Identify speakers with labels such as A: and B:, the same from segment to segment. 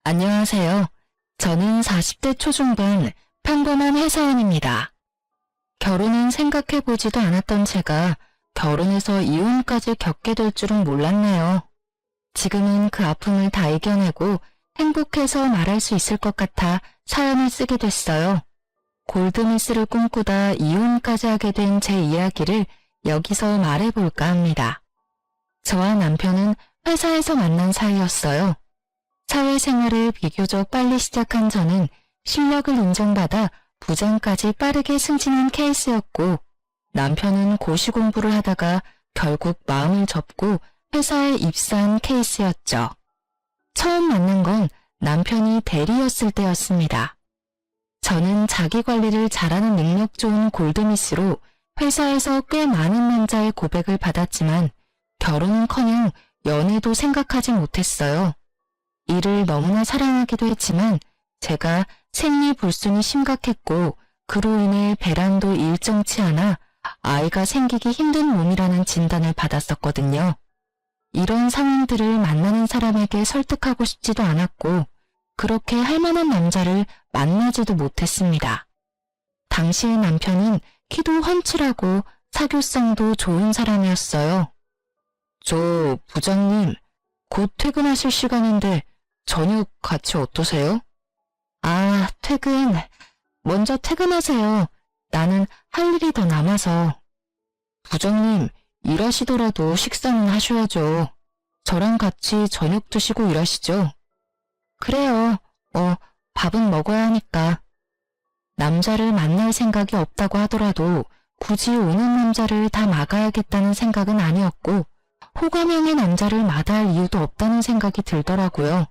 A: 안녕하세요. 저는 40대 초중반 평범한 회사원입니다. 결혼은 생각해보지도 않았던 제가 결혼해서 이혼까지 겪게 될 줄은 몰랐네요. 지금은 그 아픔을 다 이겨내고 행복해서 말할 수 있을 것 같아 사연을 쓰게 됐어요. 골드미스를 꿈꾸다 이혼까지 하게 된 제 이야기를 여기서 말해볼까 합니다. 저와 남편은 회사에서 만난 사이였어요. 사회생활을 비교적 빨리 시작한 저는 실력을 인정받아 부장까지 빠르게 승진한 케이스였고, 남편은 고시 공부를 하다가 결국 마음을 접고 회사에 입사한 케이스였죠. 처음 만난 건 남편이 대리였을 때였습니다. 저는 자기 관리를 잘하는 능력 좋은 골드미스로 회사에서 꽤 많은 남자의 고백을 받았지만 결혼은커녕 연애도 생각하지 못했어요. 일을 너무나 사랑하기도 했지만 제가 생리불순이 심각했고 그로 인해 배란도 일정치 않아 아이가 생기기 힘든 몸이라는 진단을 받았었거든요. 이런 상황들을 만나는 사람에게 설득하고 싶지도 않았고 그렇게 할 만한 남자를 만나지도 못했습니다. 당시의 남편은 키도 훤칠하고 사교성도 좋은 사람이었어요. 저 부장님, 곧 퇴근하실 시간인데 저녁 같이 어떠세요? 아, 퇴근. 먼저 퇴근하세요. 나는 할 일이 더 남아서. 부장님, 일하시더라도 식사는 하셔야죠. 저랑 같이 저녁 드시고 일하시죠. 그래요. 밥은 먹어야 하니까. 남자를 만날 생각이 없다고 하더라도 굳이 오는 남자를 다 막아야겠다는 생각은 아니었고 호감형의 남자를 마다할 이유도 없다는 생각이 들더라고요.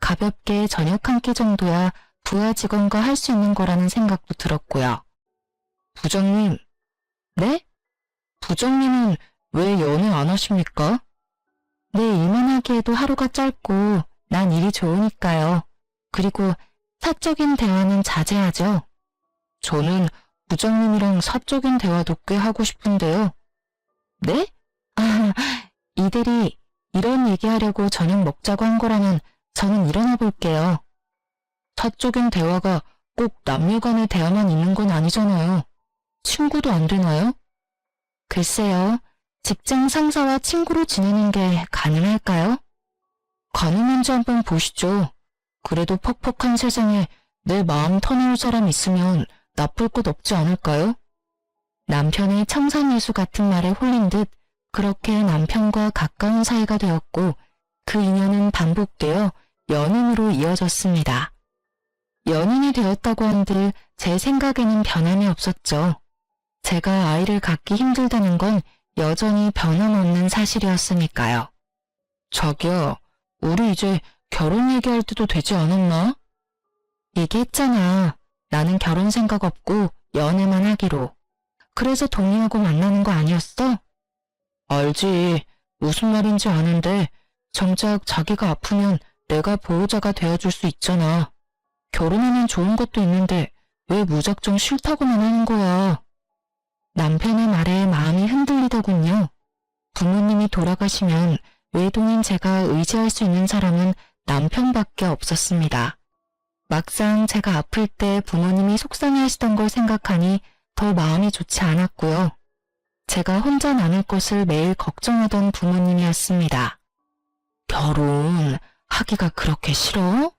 A: 가볍게 저녁 한 끼 정도야 부하 직원과 할 수 있는 거라는 생각도 들었고요. 부장님, 네? 부장님은 왜 연애 안 하십니까? 내 일만 하기에도 하루가 짧고 난 일이 좋으니까요. 그리고 사적인 대화는 자제하죠. 저는 부장님이랑 사적인 대화도 꽤 하고 싶은데요. 네? 아, 이들이 이런 얘기하려고 저녁 먹자고 한 거라면 저는 일어나 볼게요. 사적인 대화가 꼭 남녀 간의 대화만 있는 건 아니잖아요. 친구도 안 되나요? 글쎄요. 직장 상사와 친구로 지내는 게 가능할까요? 가능한지 한번 보시죠. 그래도 퍽퍽한 세상에 내 마음 터놓을 사람 있으면 나쁠 것 없지 않을까요? 남편의 청산유수 같은 말에 홀린 듯 그렇게 남편과 가까운 사이가 되었고 그 인연은 반복되어 연인으로 이어졌습니다. 연인이 되었다고 한들 제 생각에는 변함이 없었죠. 제가 아이를 갖기 힘들다는 건 여전히 변함없는 사실이었으니까요. 자기야, 우리 이제 결혼 얘기할 때도 되지 않았나? 얘기했잖아. 나는 결혼 생각 없고 연애만 하기로. 그래서 동의하고 만나는 거 아니었어? 알지. 무슨 말인지 아는데 정작 자기가 아프면 내가 보호자가 되어줄 수 있잖아. 결혼하면 좋은 것도 있는데 왜 무작정 싫다고만 하는 거야. 남편의 말에 마음이 흔들리더군요. 부모님이 돌아가시면 외동인 제가 의지할 수 있는 사람은 남편밖에 없었습니다. 막상 제가 아플 때 부모님이 속상해하시던 걸 생각하니 더 마음이 좋지 않았고요. 제가 혼자 남을 것을 매일 걱정하던 부모님이었습니다. 결혼 하기가 그렇게 싫어?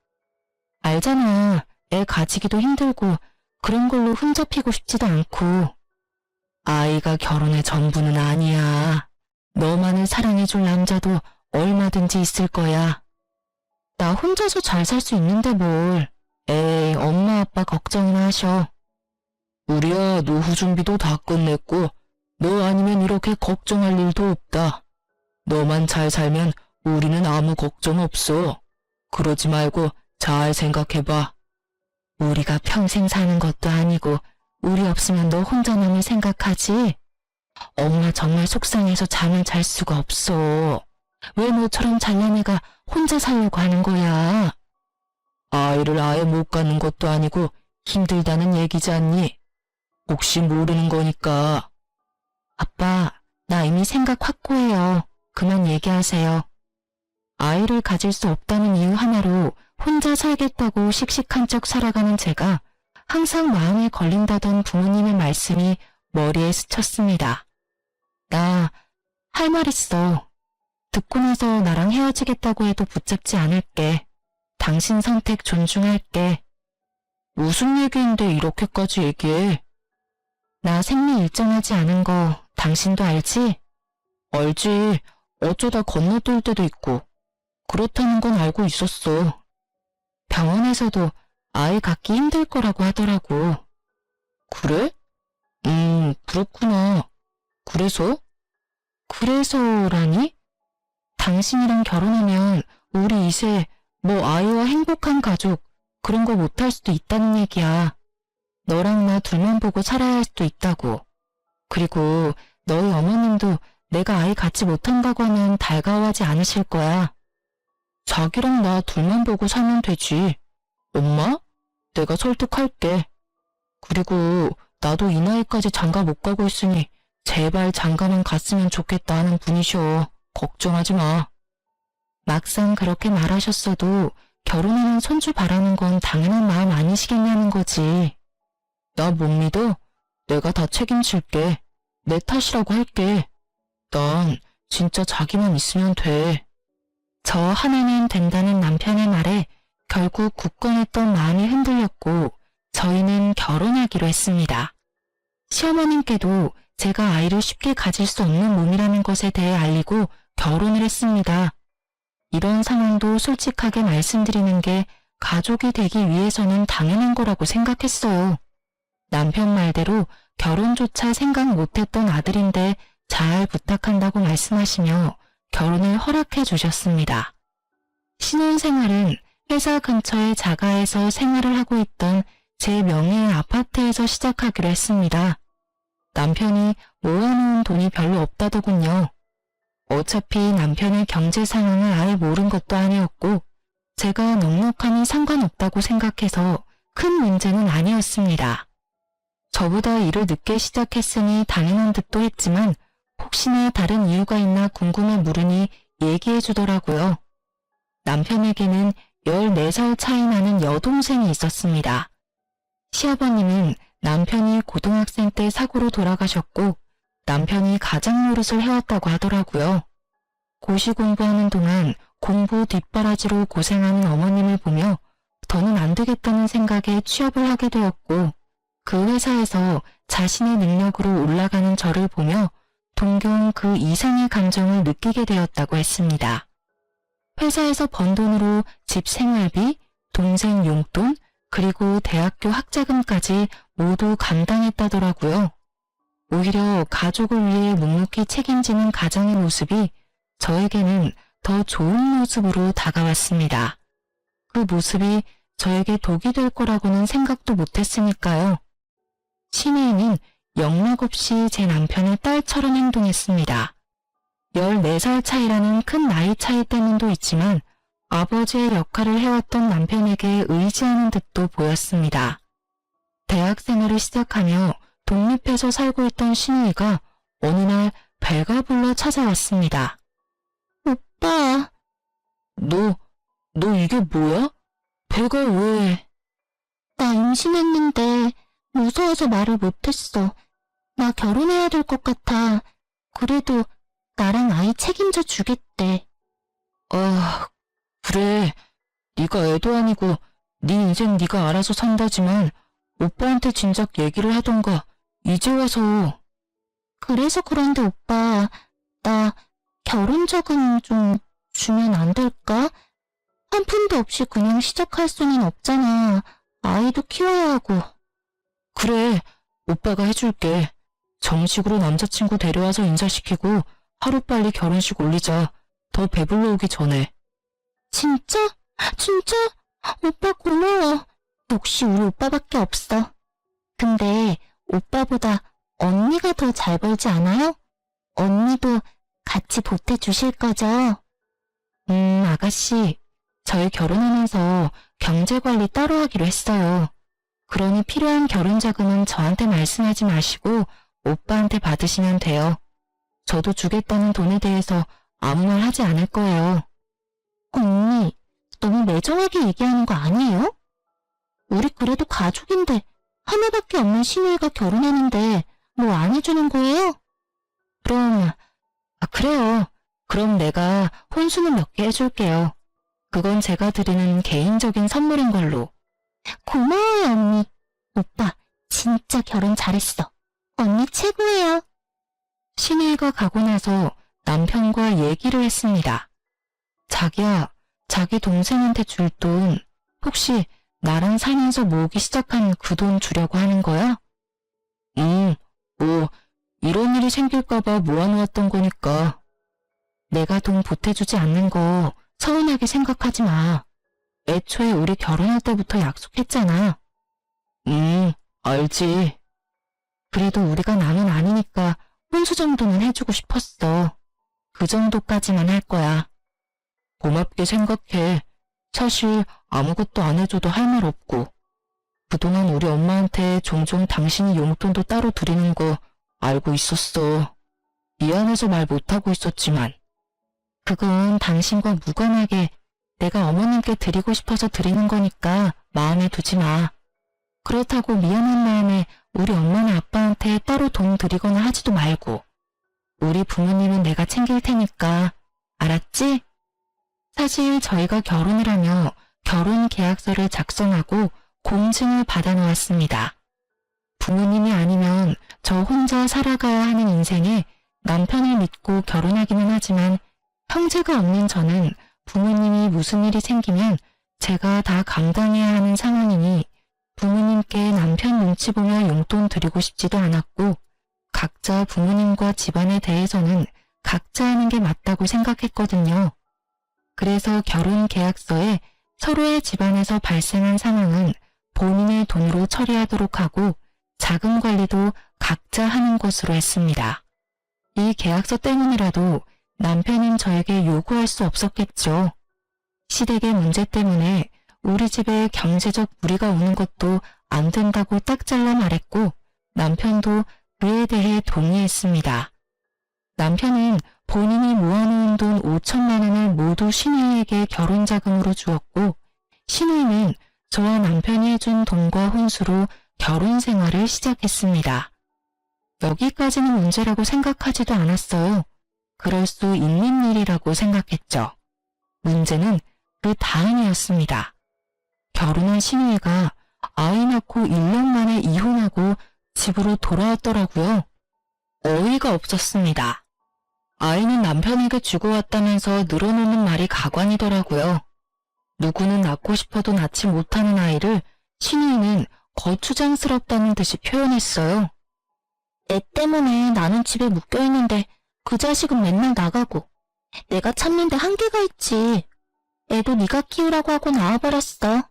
A: 알잖아. 애 가지기도 힘들고 그런 걸로 흠잡히고 싶지도 않고. 아이가 결혼의 전부는 아니야. 너만을 사랑해줄 남자도 얼마든지 있을 거야. 나 혼자서 잘 살 수 있는데 뭘. 에이, 엄마 아빠 걱정이나 하셔. 우리야 노후 준비도 다 끝냈고 너 아니면 이렇게 걱정할 일도 없다. 너만 잘 살면 우리는 아무 걱정 없어. 그러지 말고 잘 생각해봐. 우리가 평생 사는 것도 아니고 우리 없으면 너 혼자 남을 생각하지? 엄마 정말 속상해서 잠을 잘 수가 없어. 왜 너처럼 잘난 애가 혼자 살려고 하는 거야? 아이를 아예 못 갖는 것도 아니고 힘들다는 얘기지 않니? 혹시 모르는 거니까. 아빠, 나 이미 생각 확고해요. 그만 얘기하세요. 아이를 가질 수 없다는 이유 하나로 혼자 혼자 살겠다고 씩씩한 척 살아가는 제가 항상 마음에 걸린다던 부모님의 말씀이 머리에 스쳤습니다. 나 할 말 있어. 듣고 나서 나랑 헤어지겠다고 해도 붙잡지 않을게. 당신 선택 존중할게. 무슨 얘기인데 이렇게까지 얘기해? 나 생리 일정하지 않은 거 당신도 알지? 알지. 어쩌다 건너뛸 때도 있고. 그렇다는 건 알고 있었어. 병원에서도 아이 갖기 힘들 거라고 하더라고. 그래? 그렇구나. 그래서? 그래서라니? 당신이랑 결혼하면 우리 이세 뭐 아이와 행복한 가족 그런 거 못할 수도 있다는 얘기야. 너랑 나 둘만 보고 살아야 할 수도 있다고. 그리고 너희 어머님도 내가 아이 갖지 못한다고 하면 달가워하지 않으실 거야. 자기랑 나 둘만 보고 살면 되지. 엄마? 내가 설득할게. 그리고 나도 이 나이까지 장가 못 가고 있으니 제발 장가만 갔으면 좋겠다 하는 분이셔. 걱정하지 마. 막상 그렇게 말하셨어도 결혼하는 손주 바라는 건 당연한 마음 아니시겠냐는 거지. 나 못 믿어? 내가 다 책임질게. 내 탓이라고 할게. 난 진짜 자기만 있으면 돼. 저 하나면 된다는 남편의 말에 결국 굳건했던 마음이 흔들렸고 저희는 결혼하기로 했습니다. 시어머님께도 제가 아이를 쉽게 가질 수 없는 몸이라는 것에 대해 알리고 결혼을 했습니다. 이런 상황도 솔직하게 말씀드리는 게 가족이 되기 위해서는 당연한 거라고 생각했어요. 남편 말대로 결혼조차 생각 못했던 아들인데 잘 부탁한다고 말씀하시며 결혼을 허락해 주셨습니다. 신혼생활은 회사 근처의 자가에서 생활을 하고 있던 제 명의의 아파트에서 시작하기로 했습니다. 남편이 모아놓은 돈이 별로 없다더군요. 어차피 남편의 경제 상황을 아예 모른 것도 아니었고 제가 넉넉하니 상관없다고 생각해서 큰 문제는 아니었습니다. 저보다 일을 늦게 시작했으니 당연한 듯도 했지만 혹시나 다른 이유가 있나 궁금해 물으니 얘기해 주더라고요. 남편에게는 14살 차이 나는 여동생이 있었습니다. 시아버님은 남편이 고등학생 때 사고로 돌아가셨고 남편이 가장 노릇을 해왔다고 하더라고요. 고시 공부하는 동안 공부 뒷바라지로 고생하는 어머님을 보며 더는 안 되겠다는 생각에 취업을 하게 되었고 그 회사에서 자신의 능력으로 올라가는 저를 보며 동경 그 이상의 감정을 느끼게 되었다고 했습니다. 회사에서 번 돈으로 집 생활비, 동생 용돈, 그리고 대학교 학자금까지 모두 감당했다더라고요. 오히려 가족을 위해 묵묵히 책임지는 가장의 모습이 저에게는 더 좋은 모습으로 다가왔습니다. 그 모습이 저에게 독이 될 거라고는 생각도 못했으니까요. 신혜인은 영락없이 제 남편의 딸처럼 행동했습니다. 14살 차이라는 큰 나이 차이 때문도 있지만 아버지의 역할을 해왔던 남편에게 의지하는 듯도 보였습니다. 대학 생활을 시작하며 독립해서 살고 있던 신우이가 어느 날 배가 불러 찾아왔습니다. 오빠. 너 이게 뭐야? 배가 왜? 나 임신했는데 무서워서 말을 못했어. 나 결혼해야 될 것 같아. 그래도 나랑 아이 책임져 주겠대. 아, 그래. 네가 애도 아니고 네 인생 네가 알아서 산다지만 오빠한테 진작 얘기를 하던가. 이제 와서. 그래서 그런데 오빠, 나 결혼자금 좀 주면 안 될까? 한 푼도 없이 그냥 시작할 수는 없잖아. 아이도 키워야 하고. 그래, 오빠가 해줄게. 정식으로 남자친구 데려와서 인사시키고 하루빨리 결혼식 올리자. 더 배불러 오기 전에. 진짜? 진짜? 오빠 고마워. 역시 우리 오빠밖에 없어. 근데 오빠보다 언니가 더 잘 벌지 않아요? 언니도 같이 보태주실 거죠? 아가씨. 저희 결혼하면서 경제관리 따로 하기로 했어요. 그러니 필요한 결혼자금은 저한테 말씀하지 마시고 오빠한테 받으시면 돼요. 저도 주겠다는 돈에 대해서 아무 말 하지 않을 거예요. 언니,
B: 너무 매정하게 얘기하는 거 아니에요? 우리 그래도 가족인데 하나밖에 없는 신우이가 결혼하는데 뭐 안 해주는 거예요?
A: 그럼, 그래요. 그럼 내가 혼수는 몇 개 해줄게요. 그건 제가 드리는 개인적인 선물인 걸로.
B: 고마워요, 언니. 오빠, 진짜 결혼 잘했어. 언니 최고예요.
A: 신우이가 가고 나서 남편과 얘기를 했습니다. 자기야, 자기 동생한테 줄 돈 혹시 나랑 살면서 모으기 시작한 그 돈 주려고 하는 거야? 뭐 이런 일이 생길까봐 모아놓았던 거니까. 내가 돈 보태주지 않는 거 서운하게 생각하지 마. 애초에 우리 결혼할 때부터 약속했잖아. 알지. 그래도 우리가 남은 아니니까 혼수 정도는 해주고 싶었어. 그 정도까지만 할 거야. 고맙게 생각해. 사실 아무것도 안 해줘도 할 말 없고. 그동안 우리 엄마한테 종종 당신이 용돈도 따로 드리는 거 알고 있었어. 미안해서 말 못하고 있었지만. 그건 당신과 무관하게 내가 어머님께 드리고 싶어서 드리는 거니까 마음에 두지 마. 그렇다고 미안한 마음에 우리 엄마나 아빠한테 따로 돈 드리거나 하지도 말고. 우리 부모님은 내가 챙길 테니까. 알았지? 사실 저희가 결혼을 하며 결혼 계약서를 작성하고 공증을 받아놓았습니다. 부모님이 아니면 저 혼자 살아가야 하는 인생에 남편을 믿고 결혼하기는 하지만 형제가 없는 저는 부모님이 무슨 일이 생기면 제가 다 감당해야 하는 상황이니 부모님께 남편 눈치 보며 용돈 드리고 싶지도 않았고 각자 부모님과 집안에 대해서는 각자 하는 게 맞다고 생각했거든요. 그래서 결혼 계약서에 서로의 집안에서 발생한 상황은 본인의 돈으로 처리하도록 하고 자금 관리도 각자 하는 것으로 했습니다. 이 계약서 때문이라도 남편은 저에게 요구할 수 없었겠죠. 시댁의 문제 때문에 우리 집에 경제적 무리가 오는 것도 안 된다고 딱 잘라 말했고 남편도 그에 대해 동의했습니다. 남편은 본인이 모아놓은 돈 5천만 원을 모두 신우이에게 결혼자금으로 주었고 신우이는 저와 남편이 해준 돈과 혼수로 결혼 생활을 시작했습니다. 여기까지는 문제라고 생각하지도 않았어요. 그럴 수 있는 일이라고 생각했죠. 문제는 그 다음이었습니다. 결혼한 신우이가 아이 낳고 1년 만에 이혼하고 집으로 돌아왔더라고요. 어이가 없었습니다. 아이는 남편에게 주고 왔다면서 늘어놓는 말이 가관이더라고요. 누구는 낳고 싶어도 낳지 못하는 아이를 신우이는 거추장스럽다는 듯이 표현했어요.
B: 애 때문에 나는 집에 묶여있는데 그 자식은 맨날 나가고 내가 참는데 한계가 있지. 애도 네가 키우라고 하고 나와버렸어.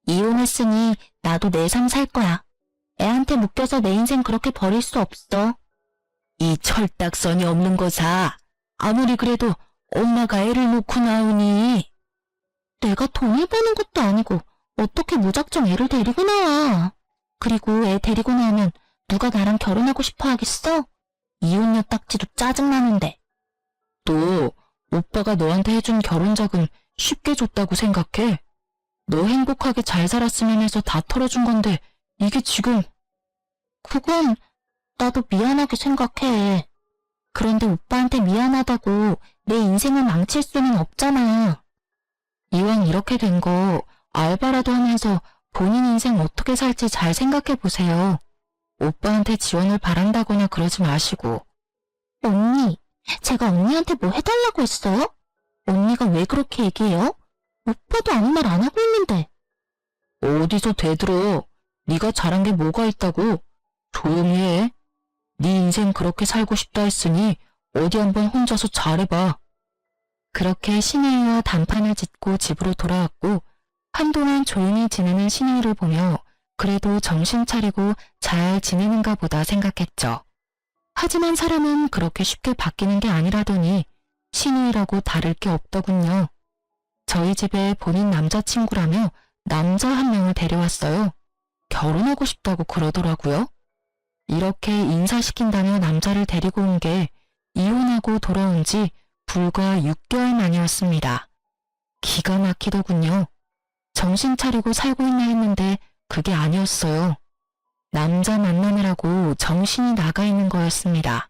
B: 이혼했으니 나도 내 삶 살 거야. 애한테 묶여서 내 인생 그렇게 버릴 수 없어.
A: 이 철딱선이 없는 거사. 아무리 그래도 엄마가 애를 놓고 나오니.
B: 내가 돈을 버는 것도 아니고 어떻게 무작정 애를 데리고 나와. 그리고 애 데리고 나오면 누가 나랑 결혼하고 싶어 하겠어? 이혼녀 딱지도 짜증나는데.
A: 또 오빠가 너한테 해준 결혼자금 쉽게 줬다고 생각해? 너 행복하게 잘 살았으면 해서 다 털어준 건데 이게 지금.
B: 그건 나도 미안하게 생각해. 그런데 오빠한테 미안하다고 내 인생을 망칠 수는 없잖아.
A: 이왕 이렇게 된 거 알바라도 하면서 본인 인생 어떻게 살지 잘 생각해 보세요. 오빠한테 지원을 바란다거나 그러지 마시고.
B: 언니, 제가 언니한테 뭐 해달라고 했어요? 언니가 왜 그렇게 얘기해요? 오빠도 아무 말 안 하고 있는데.
A: 어디서 대들어. 네가 잘한 게 뭐가 있다고. 조용히 해. 네 인생 그렇게 살고 싶다 했으니 어디 한번 혼자서 잘해봐. 그렇게 신우이와 단판을 짓고 집으로 돌아왔고 한동안 조용히 지내는 신우이를 보며 그래도 정신 차리고 잘 지내는가 보다 생각했죠. 하지만 사람은 그렇게 쉽게 바뀌는 게 아니라더니 신우이라고 다를 게 없더군요. 저희 집에 본인 남자친구라며 남자 한 명을 데려왔어요. 결혼하고 싶다고 그러더라고요. 이렇게 인사시킨다며 남자를 데리고 온 게 이혼하고 돌아온 지 불과 6개월 만이었습니다. 기가 막히더군요. 정신 차리고 살고 있나 했는데 그게 아니었어요. 남자 만나느라고 정신이 나가 있는 거였습니다.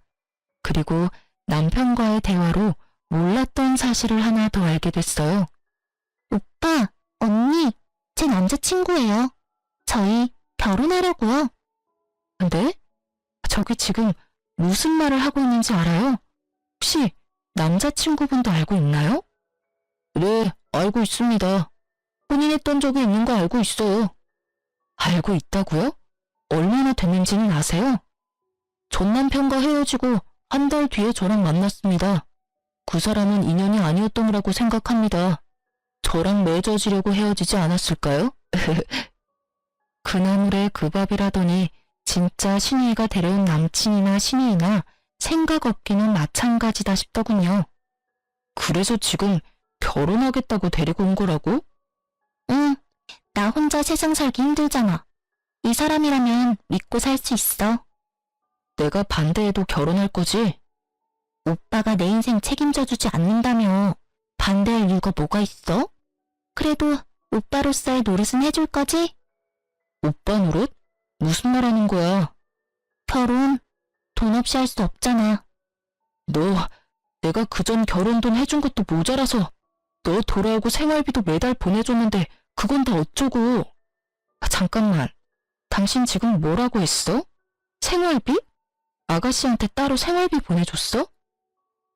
A: 그리고 남편과의 대화로 몰랐던 사실을 하나 더 알게 됐어요.
B: 오빠, 언니, 제 남자친구예요. 저희 결혼하려고요.
A: 근데 저기 지금 무슨 말을 하고 있는지 알아요? 혹시 남자친구분도 알고 있나요? 네, 알고 있습니다. 혼인했던 적이 있는 거 알고 있어요. 알고 있다고요? 얼마나 됐는지는 아세요? 전 남편과 헤어지고 한 달 뒤에 저랑 만났습니다. 그 사람은 인연이 아니었더라고 생각합니다. 저랑 맺어지려고 헤어지지 않았을까요? 그 나물에 그 밥이라더니 진짜 신이가 데려온 남친이나 신이나 생각 없기는 마찬가지다 싶더군요. 그래서 지금 결혼하겠다고 데리고 온 거라고?
B: 응, 나 혼자 세상 살기 힘들잖아. 이 사람이라면 믿고 살 수 있어.
A: 내가 반대해도 결혼할 거지?
B: 오빠가 내 인생 책임져주지 않는다며 반대할 이유가 뭐가 있어? 그래도 오빠로서의 노릇은 해줄 거지?
A: 오빠 노릇? 무슨 말 하는 거야?
B: 결혼 돈 없이 할 수 없잖아.
A: 너, 내가 그전 결혼 돈 해준 것도 모자라서 너 돌아오고 생활비도 매달 보내줬는데 그건 다 어쩌고. 잠깐만, 당신 지금 뭐라고 했어? 생활비? 아가씨한테 따로 생활비 보내줬어?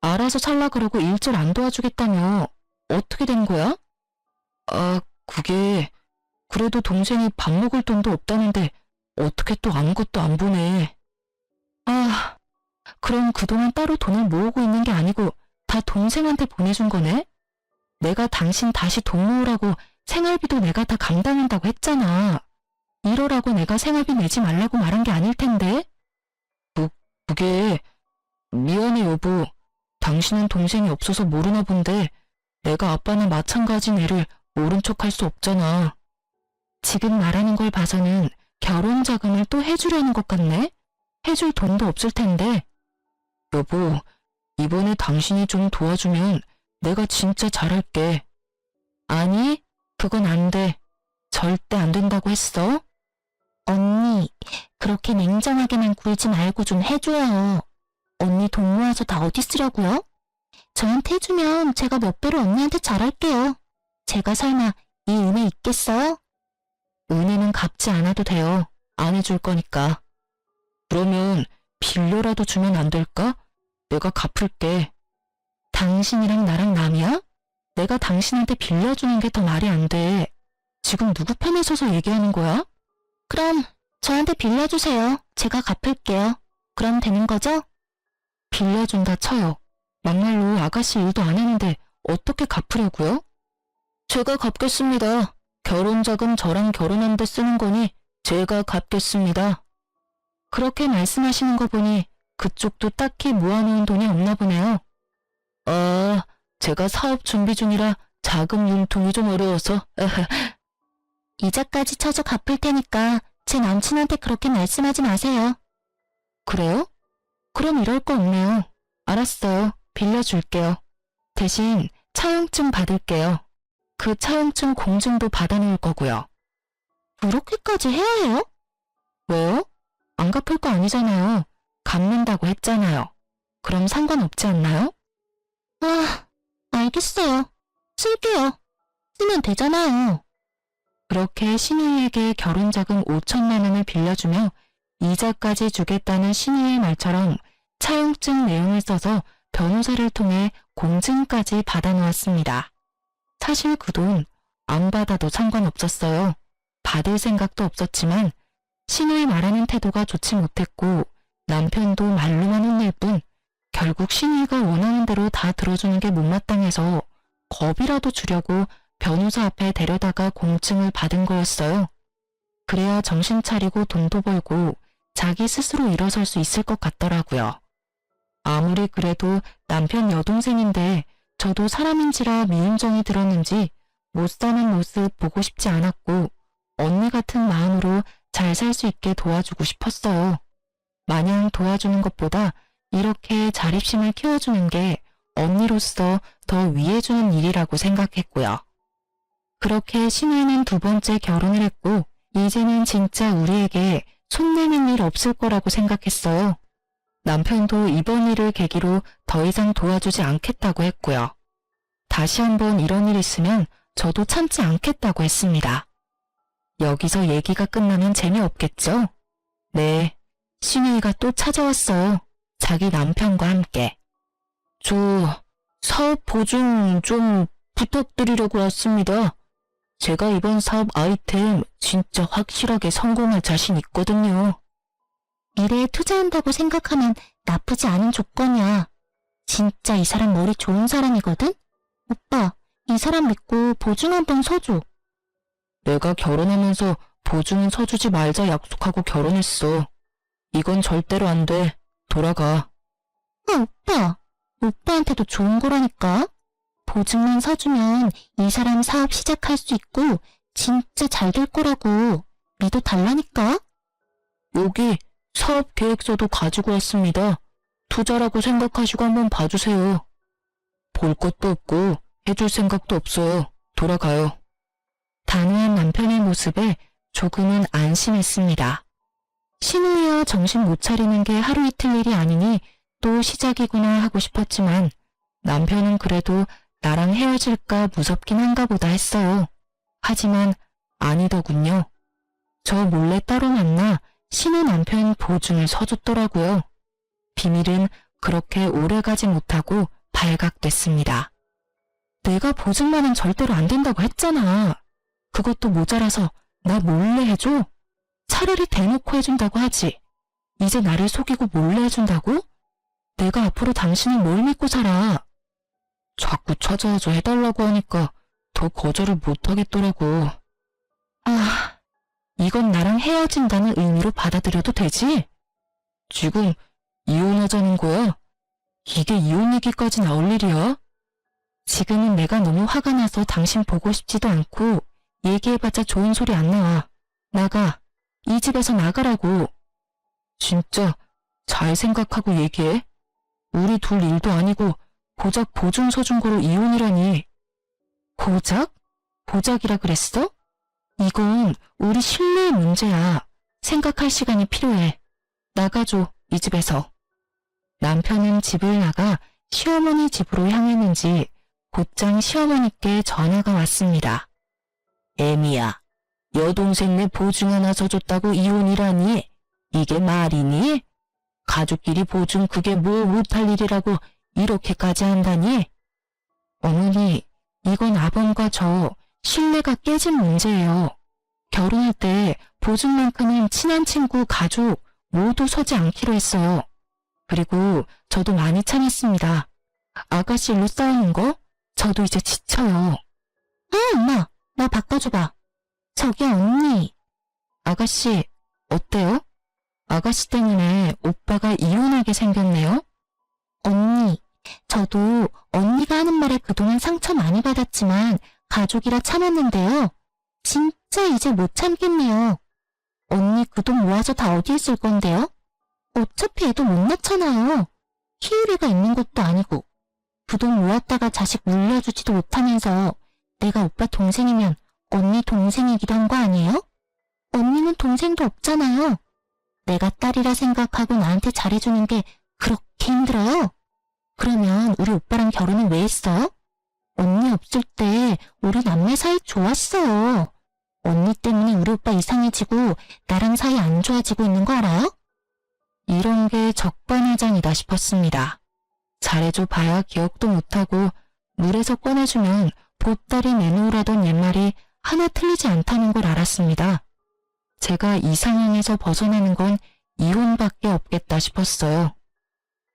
A: 알아서 살라 그러고 일절 안 도와주겠다며 어떻게 된 거야? 아, 그게 그래도 동생이 밥 먹을 돈도 없다는데 어떻게 또 아무것도 안 보내. 아, 그럼 그동안 따로 돈을 모으고 있는 게 아니고 다 동생한테 보내준 거네? 내가 당신 다시 돈 모으라고 생활비도 내가 다 감당한다고 했잖아. 이러라고 내가 생활비 내지 말라고 말한 게 아닐 텐데? 그게 미안해 여보. 당신은 동생이 없어서 모르나 본데 내가 아빠는 마찬가지인 애를 모른 척 할 수 없잖아. 지금 말하는 걸 봐서는 결혼 자금을 또 해주려는 것 같네? 해줄 돈도 없을 텐데. 여보, 이번에 당신이 좀 도와주면 내가 진짜 잘할게. 아니, 그건 안 돼. 절대 안 된다고 했어.
B: 언니, 그렇게 냉정하게만 굴지 말고 좀 해줘요. 언니 돈 모아서 다 어디 쓰려고요? 저한테 해주면 제가 몇 배로 언니한테 잘할게요. 제가 설마 이 은혜 있겠어요?
A: 은혜는 갚지 않아도 돼요. 안 해줄 거니까. 그러면 빌려라도 주면 안 될까? 내가 갚을게. 당신이랑 나랑 남이야? 내가 당신한테 빌려주는 게 더 말이 안 돼. 지금 누구 편에 서서 얘기하는 거야?
B: 그럼 저한테 빌려주세요. 제가 갚을게요. 그럼 되는 거죠?
A: 빌려준다 쳐요. 막말로 아가씨 일도 안 했는데 어떻게 갚으려고요? 제가 갚겠습니다. 결혼자금 저랑 결혼하는데 쓰는 거니 제가 갚겠습니다. 그렇게 말씀하시는 거 보니 그쪽도 딱히 모아놓은 돈이 없나 보네요. 아, 제가 사업 준비 중이라 자금 융통이 좀 어려워서.
B: 이자까지 쳐서 갚을 테니까 제 남친한테 그렇게 말씀하지 마세요.
A: 그래요? 그럼 이럴 거 없네요. 알았어요. 빌려줄게요. 대신 차용증 받을게요. 그 차용증 공증도 받아놓을 거고요.
B: 그렇게까지 해야 해요?
A: 왜요? 안 갚을 거 아니잖아요. 갚는다고 했잖아요. 그럼 상관없지 않나요?
B: 아, 알겠어요. 쓸게요. 쓰면 되잖아요.
A: 그렇게 신우이에게 결혼자금 5천만 원을 빌려주며 이자까지 주겠다는 신우이의 말처럼 차용증 내용을 써서 변호사를 통해 공증까지 받아놓았습니다. 사실 그 돈 안 받아도 상관없었어요. 받을 생각도 없었지만 신우이 말하는 태도가 좋지 못했고 남편도 말로만 혼낼 뿐 결국 신우이가 원하는 대로 다 들어주는 게 못마땅해서 겁이라도 주려고 변호사 앞에 데려다가 공증을 받은 거였어요. 그래야 정신 차리고 돈도 벌고 자기 스스로 일어설 수 있을 것 같더라고요. 아무리 그래도 남편 여동생인데 저도 사람인지라 미움정이 들었는지 못 사는 모습 보고 싶지 않았고 언니 같은 마음으로 잘 살 수 있게 도와주고 싶었어요. 마냥 도와주는 것보다 이렇게 자립심을 키워주는 게 언니로서 더 위해주는 일이라고 생각했고요. 그렇게 신우이는 두 번째 결혼을 했고 이제는 진짜 우리에게 손 내밀 일 없을 거라고 생각했어요. 남편도 이번 일을 계기로 더 이상 도와주지 않겠다고 했고요. 다시 한번 이런 일 있으면 저도 참지 않겠다고 했습니다. 여기서 얘기가 끝나면 재미없겠죠? 네, 신우이가 또 찾아왔어요. 자기 남편과 함께. 저 사업 보증 좀 부탁드리려고 왔습니다. 제가 이번 사업 아이템 진짜 확실하게 성공할 자신 있거든요.
B: 미래에 투자한다고 생각하면 나쁘지 않은 조건이야. 진짜 이 사람 머리 좋은 사람이거든? 오빠, 이 사람 믿고 보증 한번 서줘.
A: 내가 결혼하면서 보증은 서주지 말자 약속하고 결혼했어. 이건 절대로 안 돼. 돌아가.
B: 오빠. 오빠한테도 좋은 거라니까. 보증만 서주면 이 사람 사업 시작할 수 있고 진짜 잘 될 거라고. 믿어달라니까.
A: 여기 사업 계획서도 가지고 왔습니다. 투자라고 생각하시고 한번 봐주세요. 볼 것도 없고 해줄 생각도 없어요. 돌아가요. 단호한 남편의 모습에 조금은 안심했습니다. 신우이와 정신 못 차리는 게 하루 이틀 일이 아니니 또 시작이구나 하고 싶었지만 남편은 그래도 나랑 헤어질까 무섭긴 한가 보다 했어요. 하지만 아니더군요. 저 몰래 따로 만나 신우 남편 보증을 서줬더라고요. 비밀은 그렇게 오래가지 못하고 발각됐습니다. 내가 보증만은 절대로 안 된다고 했잖아. 그것도 모자라서 나 몰래 해줘? 차라리 대놓고 해준다고 하지. 이제 나를 속이고 몰래 해준다고? 내가 앞으로 당신을 뭘 믿고 살아? 자꾸 찾아와서 해달라고 하니까 더 거절을 못하겠더라고. 아, 이건 나랑 헤어진다는 의미로 받아들여도 되지? 지금 이혼하자는 거야? 이게 이혼 얘기까지 나올 일이야? 지금은 내가 너무 화가 나서 당신 보고 싶지도 않고 얘기해봤자 좋은 소리 안 나와. 나가. 이 집에서 나가라고. 진짜 잘 생각하고 얘기해. 우리 둘 일도 아니고 고작 보증 서준 거로 이혼이라니. 고작? 고작이라 그랬어? 이건 우리 신뢰의 문제야. 생각할 시간이 필요해. 나가줘, 이 집에서. 남편은 집을 나가 시어머니 집으로 향했는지 곧장 시어머니께 전화가 왔습니다. 애미야, 여동생네 보증 하나 서줬다고 이혼이라니? 이게 말이니? 가족끼리 보증 그게 뭐 못할 일이라고 이렇게까지 한다니? 어머니, 이건 아범과 저 신뢰가 깨진 문제예요. 결혼할 때 보증만큼은 친한 친구, 가족 모두 서지 않기로 했어요. 그리고 저도 많이 참았습니다. 아가씨 일로 싸우는 거? 저도 이제 지쳐요.
B: 엄마, 나 바꿔줘봐. 저기 언니.
A: 아가씨, 어때요? 아가씨 때문에 오빠가 이혼하게 생겼네요?
B: 언니, 저도 언니가 하는 말에 그동안 상처 많이 받았지만 가족이라 참았는데요. 진짜 이제 못 참겠네요. 언니 그 돈 모아서 다 어디에 쓸 건데요? 어차피 애도 못 낳잖아요. 키울 애가 있는 것도 아니고. 그 돈 모았다가 자식 물려주지도 못하면서 내가 오빠 동생이면 언니 동생이기도 한 거 아니에요? 언니는 동생도 없잖아요. 내가 딸이라 생각하고 나한테 잘해주는 게 그렇게 힘들어요? 그러면 우리 오빠랑 결혼은 왜 했어요? 언니 없을 때 우리 남매 사이 좋았어요. 언니 때문에 우리 오빠 이상해지고 나랑 사이 안 좋아지고 있는 거 알아요?
A: 이런 게 적반하장이다 싶었습니다. 잘해줘 봐야 기억도 못하고 물에서 꺼내주면 보따리 내놓으라던 옛말이 하나 틀리지 않다는 걸 알았습니다. 제가 이 상황에서 벗어나는 건 이혼밖에 없겠다 싶었어요.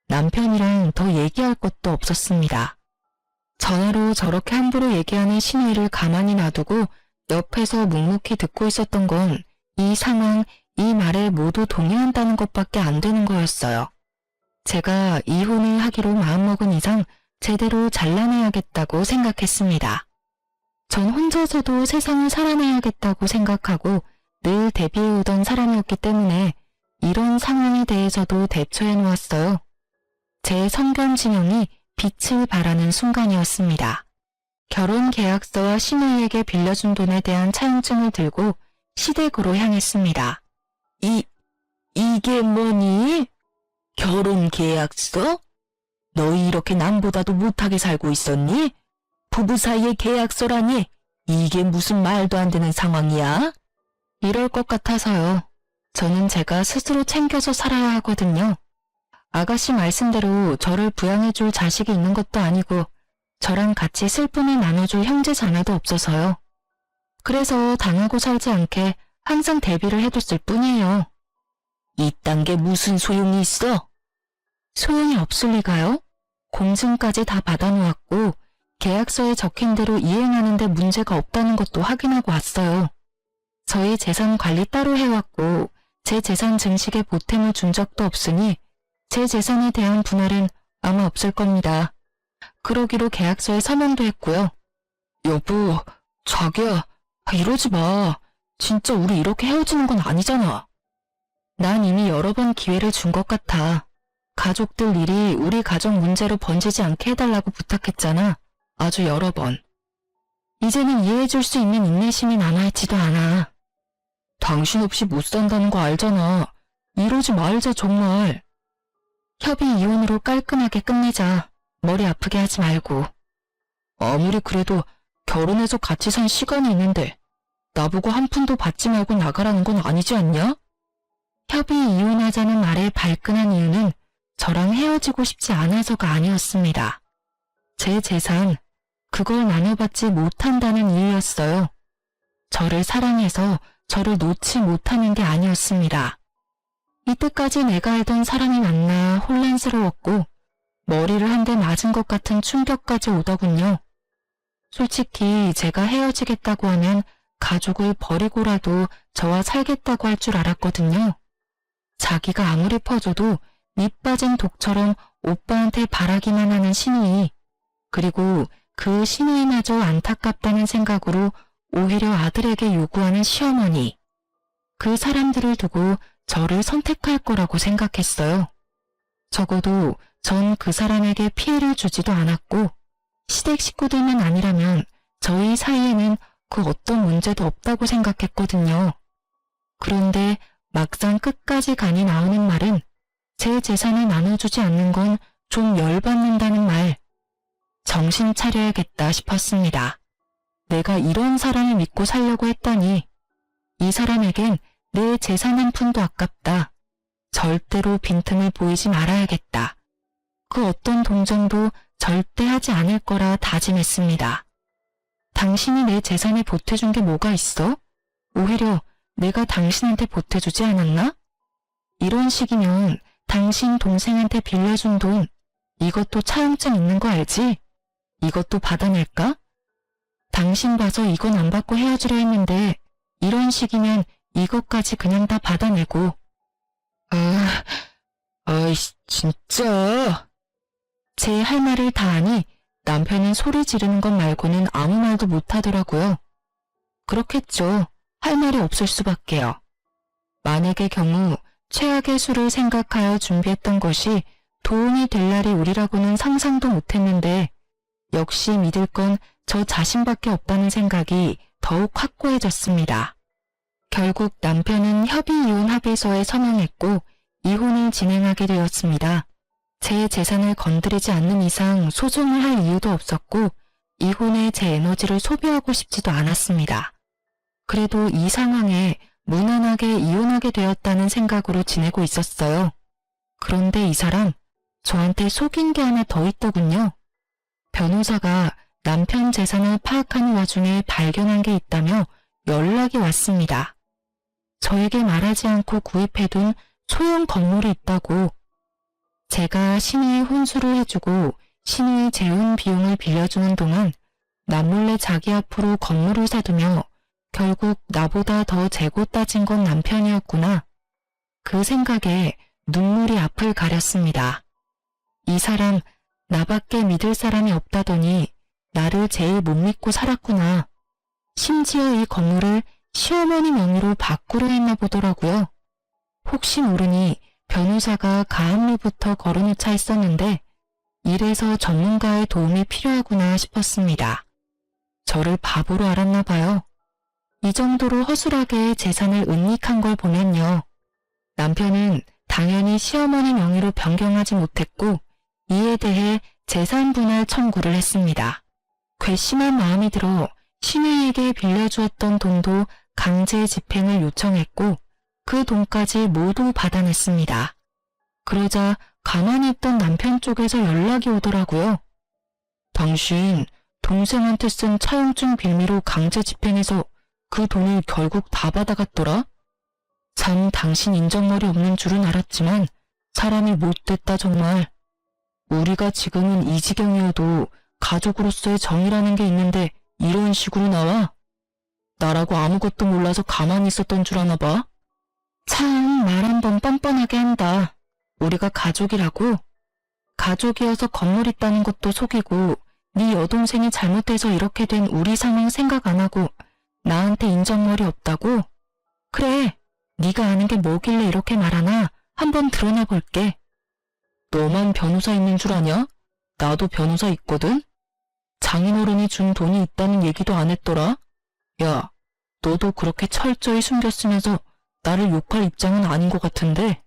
A: 남편이랑 더 얘기할 것도 없었습니다. 전화로 저렇게 함부로 얘기하는 신우이를 가만히 놔두고 옆에서 묵묵히 듣고 있었던 건 이 상황, 이 말에 모두 동의한다는 것밖에 안 되는 거였어요. 제가 이혼을 하기로 마음먹은 이상 제대로 잘라내야겠다고 생각했습니다. 전 혼자서도 세상을 살아내야겠다고 생각하고 늘 대비해오던 사람이었기 때문에 이런 상황에 대해서도 대처해 놓았어요. 제 성견 진영이 빛을 발하는 순간이었습니다. 결혼 계약서와 신우이에게 빌려준 돈에 대한 차용증을 들고 시댁으로 향했습니다. 이게 뭐니? 결혼 계약서? 너희 이렇게 남보다도 못하게 살고 있었니? 부부 사이의 계약서라니? 이게 무슨 말도 안 되는 상황이야? 이럴 것 같아서요. 저는 제가 스스로 챙겨서 살아야 하거든요. 아가씨 말씀대로 저를 부양해줄 자식이 있는 것도 아니고 저랑 같이 슬픔을 나눠줄 형제 자매도 없어서요. 그래서 당하고 살지 않게 항상 대비를 해뒀을 뿐이에요. 이딴 게 무슨 소용이 있어? 소용이 없을 리가요? 공증까지 다 받아놓았고 계약서에 적힌 대로 이행하는데 문제가 없다는 것도 확인하고 왔어요. 저희 재산 관리 따로 해왔고 제 재산 증식에 보탬을 준 적도 없으니 제 재산에 대한 분할은 아마 없을 겁니다. 그러기로 계약서에 서명도 했고요. 여보, 자기야, 이러지 마. 진짜 우리 이렇게 헤어지는 건 아니잖아. 난 이미 여러 번 기회를 준 것 같아. 가족들 일이 우리 가정 문제로 번지지 않게 해달라고 부탁했잖아. 아주 여러 번. 이제는 이해해줄 수 있는 인내심이 남아있지도 않아. 당신 없이 못 산다는 거 알잖아. 이러지 말자 정말. 협의 이혼으로 깔끔하게 끝내자. 머리 아프게 하지 말고. 아무리 그래도 결혼해서 같이 산 시간이 있는데 나보고 한 푼도 받지 말고 나가라는 건 아니지 않냐? 협의 이혼하자는 말에 발끈한 이유는 저랑 헤어지고 싶지 않아서가 아니었습니다. 제 재산, 그걸 나눠받지 못한다는 이유였어요. 저를 사랑해서 저를 놓지 못하는 게 아니었습니다. 이때까지 내가 알던 사람이 만나 혼란스러웠고 머리를 한 대 맞은 것 같은 충격까지 오더군요. 솔직히 제가 헤어지겠다고 하면 가족을 버리고라도 저와 살겠다고 할 줄 알았거든요. 자기가 아무리 퍼줘도 밑 빠진 독처럼 오빠한테 바라기만 하는 신우이, 그리고 그 신우이마저 안타깝다는 생각으로 오히려 아들에게 요구하는 시어머니, 그 사람들을 두고 저를 선택할 거라고 생각했어요. 적어도 전 그 사람에게 피해를 주지도 않았고 시댁 식구들만 아니라면 저희 사이에는 그 어떤 문제도 없다고 생각했거든요. 그런데 막상 끝까지 간이 나오는 말은 제 재산을 나눠주지 않는 건 좀 열받는다는 말. 정신 차려야겠다 싶었습니다. 내가 이런 사람을 믿고 살려고 했다니 이 사람에겐 내 재산 한 푼도 아깝다. 절대로 빈틈을 보이지 말아야겠다. 그 어떤 동정도 절대 하지 않을 거라 다짐했습니다. 당신이 내 재산에 보태준 게 뭐가 있어? 오히려 내가 당신한테 보태주지 않았나? 이런 식이면 당신 동생한테 빌려준 돈, 이것도 차용증 있는 거 알지? 이것도 받아낼까? 당신 봐서 이건 안 받고 헤어지려 했는데 이런 식이면 이것까지 그냥 다 받아내고. 아이씨, 진짜. 제 할 말을 다 하니 남편은 소리 지르는 것 말고는 아무 말도 못하더라고요. 그렇겠죠. 할 말이 없을 수밖에요. 만약의 경우 최악의 수를 생각하여 준비했던 것이 도움이 될 날이 오리라고는 상상도 못했는데 역시 믿을 건 저 자신밖에 없다는 생각이 더욱 확고해졌습니다. 결국 남편은 협의이혼 합의서에 서명했고 이혼을 진행하게 되었습니다. 제 재산을 건드리지 않는 이상 소송을 할 이유도 없었고 이혼에 제 에너지를 소비하고 싶지도 않았습니다. 그래도 이 상황에 무난하게 이혼하게 되었다는 생각으로 지내고 있었어요. 그런데 이 사람 저한테 속인 게 하나 더 있더군요. 변호사가 남편 재산을 파악하는 와중에 발견한 게 있다며 연락이 왔습니다. 저에게 말하지 않고 구입해둔 소형 건물이 있다고. 제가 신우의 혼수를 해주고 신우의 재혼 비용을 빌려주는 동안 남몰래 자기 앞으로 건물을 사두며 결국 나보다 더 재고 따진 건 남편이었구나. 그 생각에 눈물이 앞을 가렸습니다. 이 사람 나밖에 믿을 사람이 없다더니 나를 제일 못 믿고 살았구나. 심지어 이 건물을 시어머니 명의로 바꾸려 했나 보더라고요. 혹시 모르니 변호사가 가압류부터 걸어놓자 했었는데 이래서 전문가의 도움이 필요하구나 싶었습니다. 저를 바보로 알았나 봐요. 이 정도로 허술하게 재산을 은닉한 걸 보면요. 남편은 당연히 시어머니 명의로 변경하지 못했고 이에 대해 재산 분할 청구를 했습니다. 괘씸한 마음이 들어 신우이에게 빌려주었던 돈도 강제 집행을 요청했고 그 돈까지 모두 받아냈습니다. 그러자 가만히 있던 남편 쪽에서 연락이 오더라고요. 당신 동생한테 쓴 차용증 빌미로 강제 집행해서 그 돈을 결국 다 받아갔더라? 참 당신 인정머리 없는 줄은 알았지만 사람이 못됐다 정말. 우리가 지금은 이 지경이어도 가족으로서의 정이라는 게 있는데 이런 식으로 나와? 나라고 아무것도 몰라서 가만히 있었던 줄 아나 봐? 참 말 한번 뻔뻔하게 한다. 우리가 가족이라고? 가족이어서 건물 있다는 것도 속이고 네 여동생이 잘못해서 이렇게 된 우리 상황 생각 안 하고 나한테 인정머리 없다고? 그래, 네가 아는 게 뭐길래 이렇게 말하나 한번 드러내 볼게. 너만 변호사 있는 줄 아냐? 나도 변호사 있거든? 장인어른이 준 돈이 있다는 얘기도 안 했더라? 야, 너도 그렇게 철저히 숨겼으면서 나를 욕할 입장은 아닌 것 같은데?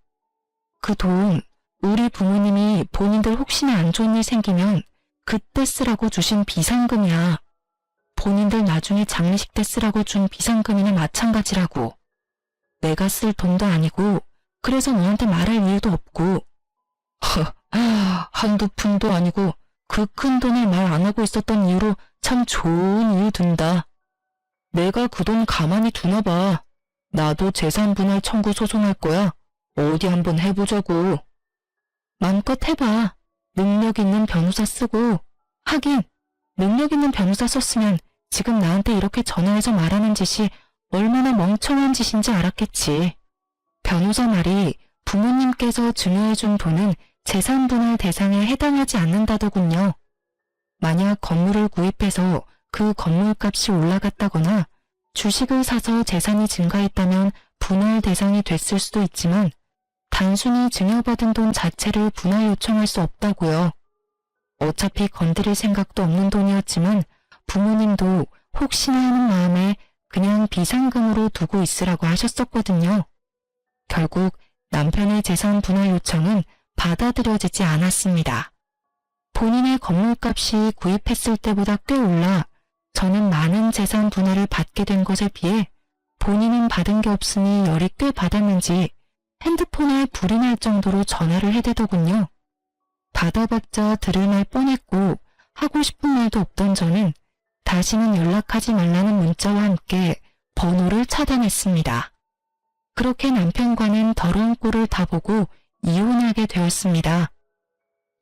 A: 그 돈, 우리 부모님이 본인들 혹시나 안 좋은 일 생기면 그때 쓰라고 주신 비상금이야. 본인들 나중에 장례식 때 쓰라고 준 비상금이나 마찬가지라고. 내가 쓸 돈도 아니고 그래서 너한테 말할 이유도 없고. 한두 푼도 아니고 그 큰 돈을 말 안 하고 있었던 이유로 참 좋은 이유 든다. 내가 그 돈 가만히 두나 봐. 나도 재산 분할 청구 소송할 거야. 어디 한번 해보자고. 마음껏 해봐. 능력 있는 변호사 쓰고. 하긴 능력 있는 변호사 썼으면 지금 나한테 이렇게 전화해서 말하는 짓이 얼마나 멍청한 짓인지 알았겠지. 변호사 말이 부모님께서 증여해준 돈은 재산 분할 대상에 해당하지 않는다더군요. 만약 건물을 구입해서 그 건물값이 올라갔다거나 주식을 사서 재산이 증가했다면 분할 대상이 됐을 수도 있지만 단순히 증여받은 돈 자체를 분할 요청할 수 없다고요. 어차피 건드릴 생각도 없는 돈이었지만 부모님도 혹시나 하는 마음에 그냥 비상금으로 두고 있으라고 하셨었거든요. 결국 남편의 재산 분할 요청은 받아들여지지 않았습니다. 본인의 건물값이 구입했을 때보다 꽤 올라 저는 많은 재산 분할을 받게 된 것에 비해 본인은 받은 게 없으니 열이 꽤 받았는지 핸드폰에 불이 날 정도로 전화를 해대더군요. 받아봤자 들을 말 뻔했고 하고 싶은 말도 없던 저는 다시는 연락하지 말라는 문자와 함께 번호를 차단했습니다. 그렇게 남편과는 더러운 꼴을 다 보고 이혼하게 되었습니다.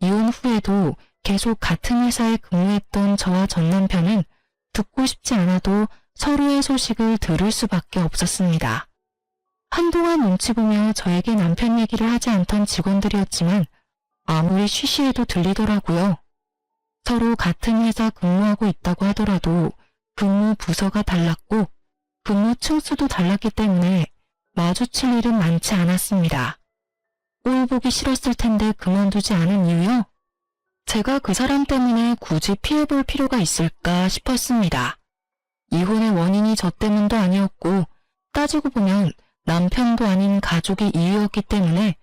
A: 이혼 후에도 계속 같은 회사에 근무했던 저와 전 남편은 듣고 싶지 않아도 서로의 소식을 들을 수밖에 없었습니다. 한동안 눈치 보며 저에게 남편 얘기를 하지 않던 직원들이었지만 아무리 쉬쉬해도 들리더라고요. 서로 같은 회사 근무하고 있다고 하더라도 근무 부서가 달랐고 근무 층수도 달랐기 때문에 마주칠 일은 많지 않았습니다. 꼴 보기 싫었을 텐데 그만두지 않은 이유요? 제가 그 사람 때문에 굳이 피해볼 필요가 있을까 싶었습니다. 이혼의 원인이 저 때문도 아니었고 따지고 보면 남편도 아닌 가족이 이유였기 때문에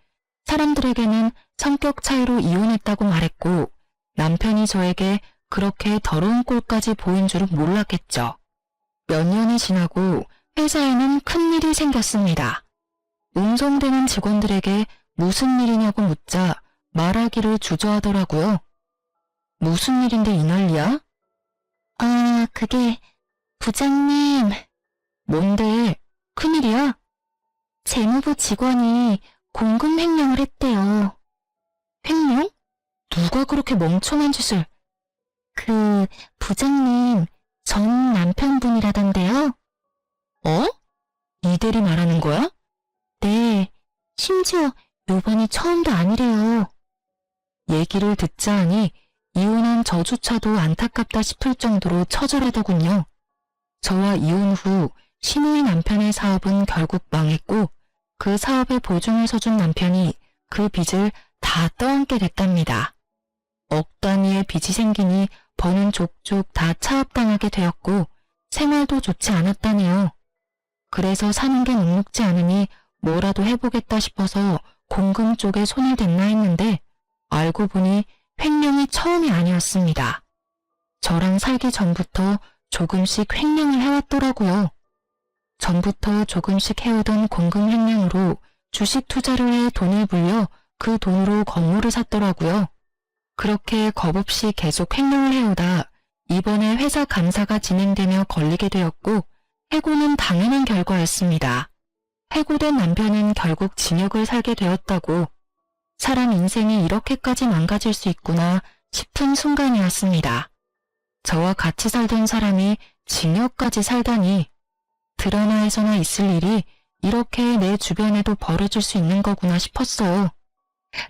A: 사람들에게는 성격 차이로 이혼했다고 말했고 남편이 저에게 그렇게 더러운 꼴까지 보인 줄은 몰랐겠죠. 몇 년이 지나고 회사에는 큰일이 생겼습니다. 웅성대는 직원들에게 무슨 일이냐고 묻자 말하기를 주저하더라고요. 무슨 일인데 이 난리야?
B: 아, 그게 부장님.
A: 뭔데? 큰일이야?
B: 재무부 직원이 공금 횡령을 했대요.
A: 횡령? 누가 그렇게 멍청한 짓을?
B: 그 부장님 전 남편분이라던데요.
A: 어? 이 대리 말하는 거야?
B: 네, 심지어 요번이 처음도 아니래요.
A: 얘기를 듣자 하니 이혼한 저조차도 안타깝다 싶을 정도로 처절하더군요. 저와 이혼 후 신우이 남편의 사업은 결국 망했고 그 사업에 보증을 서준 남편이 그 빚을 다 떠안게 됐답니다. 억 단위의 빚이 생기니 버는 족족 다 차압당하게 되었고 생활도 좋지 않았다네요. 그래서 사는 게 녹록지 않으니 뭐라도 해보겠다 싶어서 공금 쪽에 손을 댔나 했는데 알고 보니 횡령이 처음이 아니었습니다. 저랑 살기 전부터 조금씩 횡령을 해왔더라고요. 전부터 조금씩 해오던 공금 횡령으로 주식 투자를 해 돈을 불려 그 돈으로 건물을 샀더라고요. 그렇게 겁없이 계속 횡령을 해오다 이번에 회사 감사가 진행되며 걸리게 되었고 해고는 당연한 결과였습니다. 해고된 남편은 결국 징역을 살게 되었다고. 사람 인생이 이렇게까지 망가질 수 있구나 싶은 순간이었습니다. 저와 같이 살던 사람이 징역까지 살다니. 드라마에서나 있을 일이 이렇게 내 주변에도 벌어질 수 있는 거구나 싶었어요.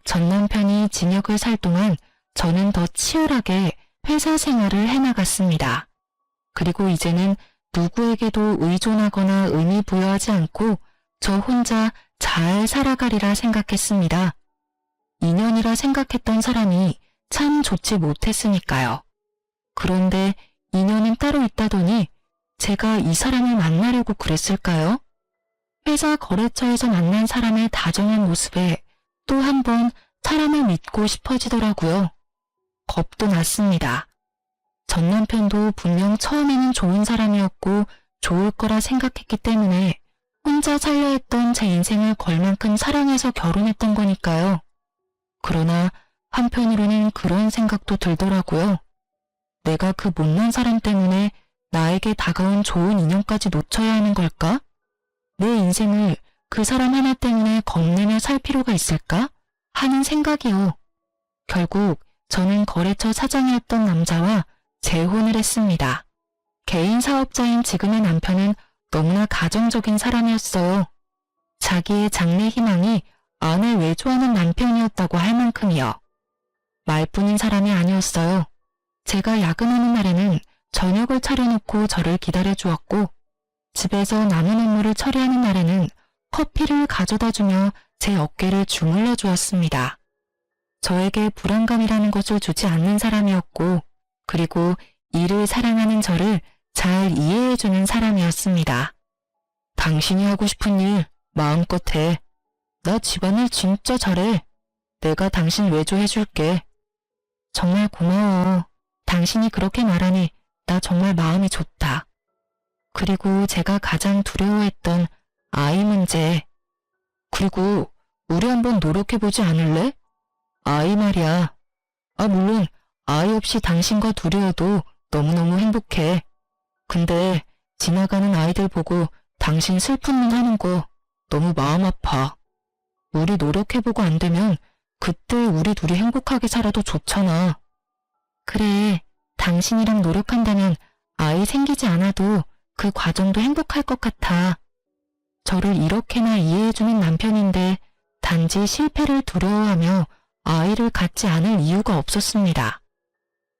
A: 전 남편이 징역을 살 동안 저는 더 치열하게 회사 생활을 해나갔습니다. 그리고 이제는 누구에게도 의존하거나 의미 부여하지 않고 저 혼자 잘 살아가리라 생각했습니다. 인연이라 생각했던 사람이 참 좋지 못했으니까요. 그런데 인연은 따로 있다더니 제가 이 사람을 만나려고 그랬을까요? 회사 거래처에서 만난 사람의 다정한 모습에 또 한 번 사람을 믿고 싶어지더라고요. 겁도 났습니다. 전 남편도 분명 처음에는 좋은 사람이었고 좋을 거라 생각했기 때문에 혼자 살려 했던 제 인생을 걸 만큼 사랑해서 결혼했던 거니까요. 그러나 한편으로는 그런 생각도 들더라고요. 내가 그 못난 사람 때문에 나에게 다가온 좋은 인연까지 놓쳐야 하는 걸까? 내 인생을 그 사람 하나 때문에 겁내며 살 필요가 있을까? 하는 생각이요. 결국 저는 거래처 사장이었던 남자와 재혼을 했습니다. 개인 사업자인 지금의 남편은 너무나 가정적인 사람이었어요. 자기의 장래 희망이 아내 외조하는 남편이었다고 할 만큼이요. 말뿐인 사람이 아니었어요. 제가 야근하는 날에는 저녁을 차려놓고 저를 기다려주었고 집에서 남은 업무를 처리하는 날에는 커피를 가져다주며 제 어깨를 주물러 주었습니다. 저에게 불안감이라는 것을 주지 않는 사람이었고 그리고 일을 사랑하는 저를 잘 이해해주는 사람이었습니다. 당신이 하고 싶은 일 마음껏 해. 나 집안일 진짜 잘해. 내가 당신 외조해줄게. 정말 고마워. 당신이 그렇게 말하니 나 정말 마음이 좋다. 그리고 제가 가장 두려워했던 아이 문제. 그리고 우리 한번 노력해보지 않을래? 아이 말이야. 물론 아이 없이 당신과 둘이어도 너무너무 행복해. 근데 지나가는 아이들 보고 당신 슬픈 눈 하는 거 너무 마음 아파. 우리 노력해보고 안 되면 그때 우리 둘이 행복하게 살아도 좋잖아. 그래, 당신이랑 노력한다면 아이 생기지 않아도 그 과정도 행복할 것 같아. 저를 이렇게나 이해해주는 남편인데 단지 실패를 두려워하며 아이를 갖지 않을 이유가 없었습니다.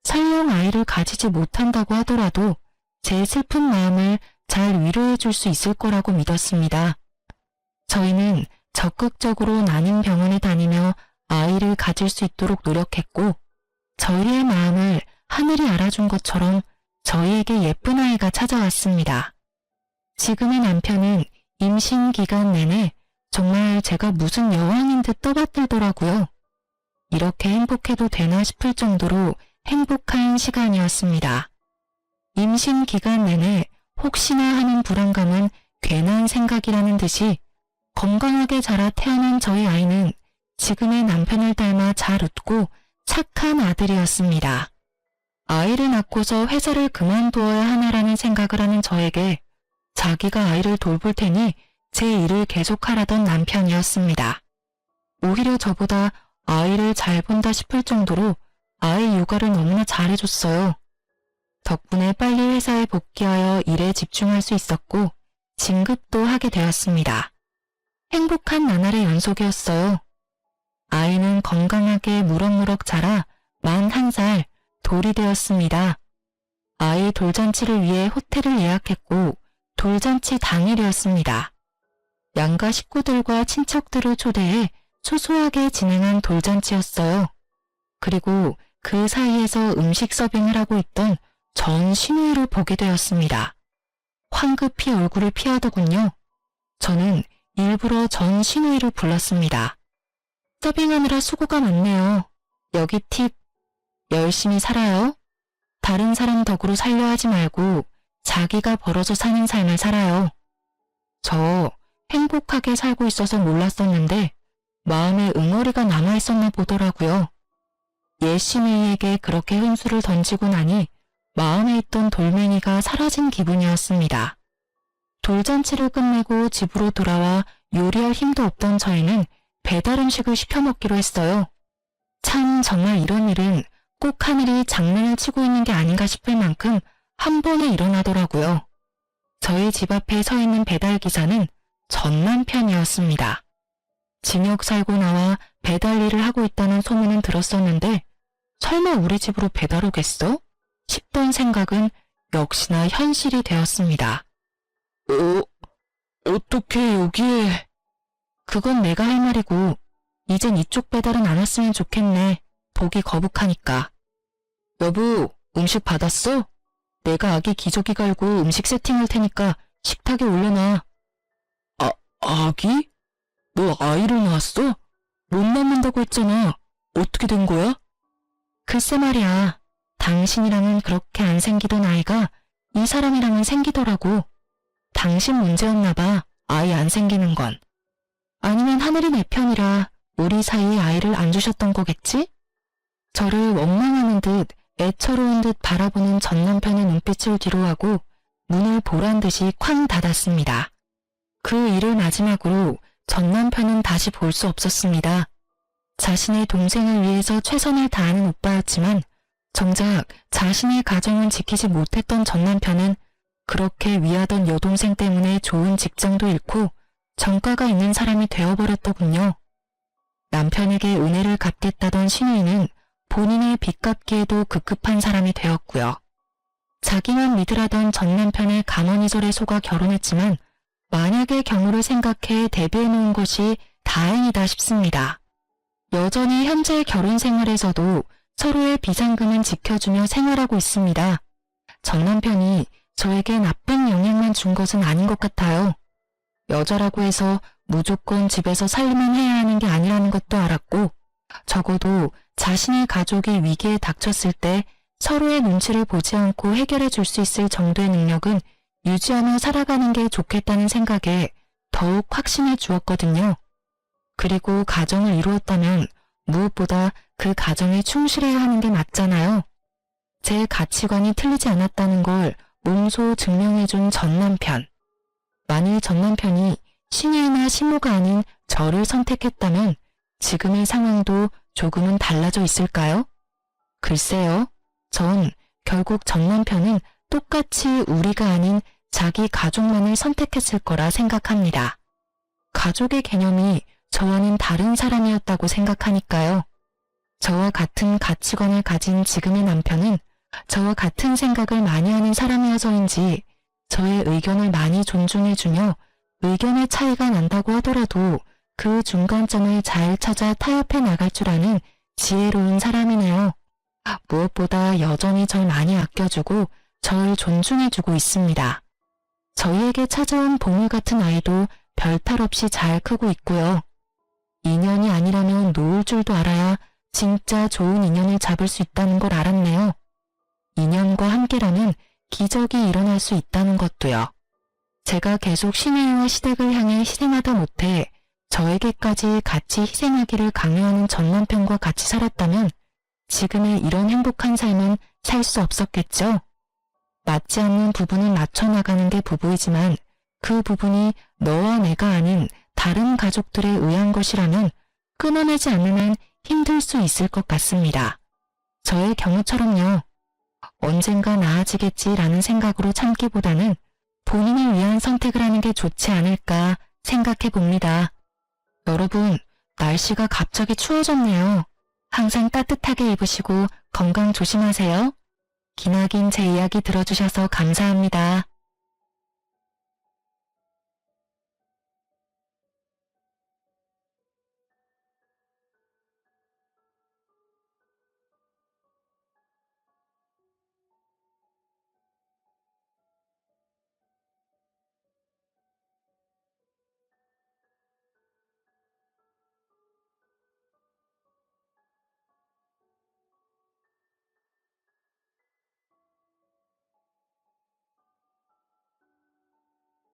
A: 설령 아이를 가지지 못한다고 하더라도 제 슬픈 마음을 잘 위로해줄 수 있을 거라고 믿었습니다. 저희는 적극적으로 난임 병원에 다니며 아이를 가질 수 있도록 노력했고 저희의 마음을 하늘이 알아준 것처럼 저희에게 예쁜 아이가 찾아왔습니다. 지금의 남편은 임신 기간 내내 정말 제가 무슨 여왕인 듯 떠받들더라고요. 이렇게 행복해도 되나 싶을 정도로 행복한 시간이었습니다. 임신 기간 내내 혹시나 하는 불안감은 괜한 생각이라는 듯이 건강하게 자라 태어난 저희 아이는 지금의 남편을 닮아 잘 웃고 착한 아들이었습니다. 아이를 낳고서 회사를 그만두어야 하나라는 생각을 하는 저에게 자기가 아이를 돌볼 테니 제 일을 계속하라던 남편이었습니다. 오히려 저보다 아이를 잘 본다 싶을 정도로 아이 육아를 너무나 잘해줬어요. 덕분에 빨리 회사에 복귀하여 일에 집중할 수 있었고 진급도 하게 되었습니다. 행복한 나날의 연속이었어요. 아이는 건강하게 무럭무럭 자라 만 1살 돌이 되었습니다. 아이 돌잔치를 위해 호텔을 예약했고 돌잔치 당일이었습니다. 양가 식구들과 친척들을 초대해 소소하게 진행한 돌잔치였어요. 그리고 그 사이에서 음식 서빙을 하고 있던 전 신우이를 보게 되었습니다. 황급히 얼굴을 피하더군요. 저는 일부러 전 신우이를 불렀습니다. 서빙하느라 수고가 많네요. 여기 팁. 열심히 살아요. 다른 사람 덕으로 살려 하지 말고 자기가 벌어서 사는 삶을 살아요. 저 행복하게 살고 있어서 몰랐었는데 마음에 응어리가 남아있었나 보더라고요. 예시미에게 그렇게 흔수를 던지고 나니 마음에 있던 돌멩이가 사라진 기분이었습니다. 돌잔치를 끝내고 집으로 돌아와 요리할 힘도 없던 저희는 배달 음식을 시켜 먹기로 했어요. 참 정말 이런 일은 꼭 하늘이 장난을 치고 있는 게 아닌가 싶을 만큼 한 번에 일어나더라고요. 저희 집 앞에 서 있는 배달기사는 전 남편이었습니다. 징역 살고 나와 배달 일을 하고 있다는 소문은 들었었는데 설마 우리 집으로 배달 오겠어? 싶던 생각은 역시나 현실이 되었습니다. 어떻게 여기에... 그건 내가 할 말이고 이젠 이쪽 배달은 안 왔으면 좋겠네. 보기 거북하니까. 여보, 음식 받았어? 내가 아기 기저귀 갈고 음식 세팅할 테니까 식탁에 올려놔. 아기? 너 아이를 낳았어? 못 낳는다고 했잖아. 어떻게 된 거야? 글쎄 말이야. 당신이랑은 그렇게 안 생기던 아이가 이 사람이랑은 생기더라고. 당신 문제였나 봐. 아이 안 생기는 건. 아니면 하늘이 내 편이라 우리 사이에 아이를 안 주셨던 거겠지? 저를 원망하는 듯 애처로운 듯 바라보는 전 남편의 눈빛을 뒤로하고 문을 보란 듯이 쾅 닫았습니다. 그 일을 마지막으로 전 남편은 다시 볼 수 없었습니다. 자신의 동생을 위해서 최선을 다하는 오빠였지만 정작 자신의 가정은 지키지 못했던 전 남편은 그렇게 위하던 여동생 때문에 좋은 직장도 잃고 정가가 있는 사람이 되어버렸더군요. 남편에게 은혜를 갚겠다던 신우이는 본인의 빚 갚기에도 급급한 사람이 되었고요. 자기만 믿으라던 전 남편의 가머니절에 속아 결혼했지만 만약의 경우를 생각해 대비해놓은 것이 다행이다 싶습니다. 여전히 현재 결혼 생활에서도 서로의 비상금은 지켜주며 생활하고 있습니다. 전 남편이 저에게 나쁜 영향만 준 것은 아닌 것 같아요. 여자라고 해서 무조건 집에서 살림만 해야 하는 게 아니라는 것도 알았고 적어도 자신의 가족이 위기에 닥쳤을 때 서로의 눈치를 보지 않고 해결해 줄 수 있을 정도의 능력은 유지하며 살아가는 게 좋겠다는 생각에 더욱 확신해 주었거든요. 그리고 가정을 이루었다면 무엇보다 그 가정에 충실해야 하는 게 맞잖아요. 제 가치관이 틀리지 않았다는 걸 몸소 증명해준 전 남편. 만일 전 남편이 신우이나 신모가 아닌 저를 선택했다면 지금의 상황도 조금은 달라져 있을까요? 글쎄요. 전 결국 전 남편은 똑같이 우리가 아닌 자기 가족만을 선택했을 거라 생각합니다. 가족의 개념이 저와는 다른 사람이었다고 생각하니까요. 저와 같은 가치관을 가진 지금의 남편은 저와 같은 생각을 많이 하는 사람이어서인지 저의 의견을 많이 존중해주며 의견의 차이가 난다고 하더라도 그 중간점을 잘 찾아 타협해 나갈 줄 아는 지혜로운 사람이네요. 무엇보다 여전히 절 많이 아껴주고 절 존중해주고 있습니다. 저희에게 찾아온 보물 같은 아이도 별탈 없이 잘 크고 있고요. 인연이 아니라면 놓을 줄도 알아야 진짜 좋은 인연을 잡을 수 있다는 걸 알았네요. 인연과 함께라면 기적이 일어날 수 있다는 것도요. 제가 계속 신혜와 시댁을 향해 희생하다 못해 저에게까지 같이 희생하기를 강요하는 전 남편과 같이 살았다면 지금의 이런 행복한 삶은 살 수 없었겠죠. 맞지 않는 부분을 맞춰나가는 게 부부이지만 그 부분이 너와 내가 아닌 다른 가족들에 의한 것이라면 끊어내지 않는 한 힘들 수 있을 것 같습니다. 저의 경우처럼요. 언젠가 나아지겠지라는 생각으로 참기보다는 본인을 위한 선택을 하는 게 좋지 않을까 생각해 봅니다. 여러분, 날씨가 갑자기 추워졌네요. 항상 따뜻하게 입으시고 건강 조심하세요. 기나긴 제 이야기 들어주셔서 감사합니다.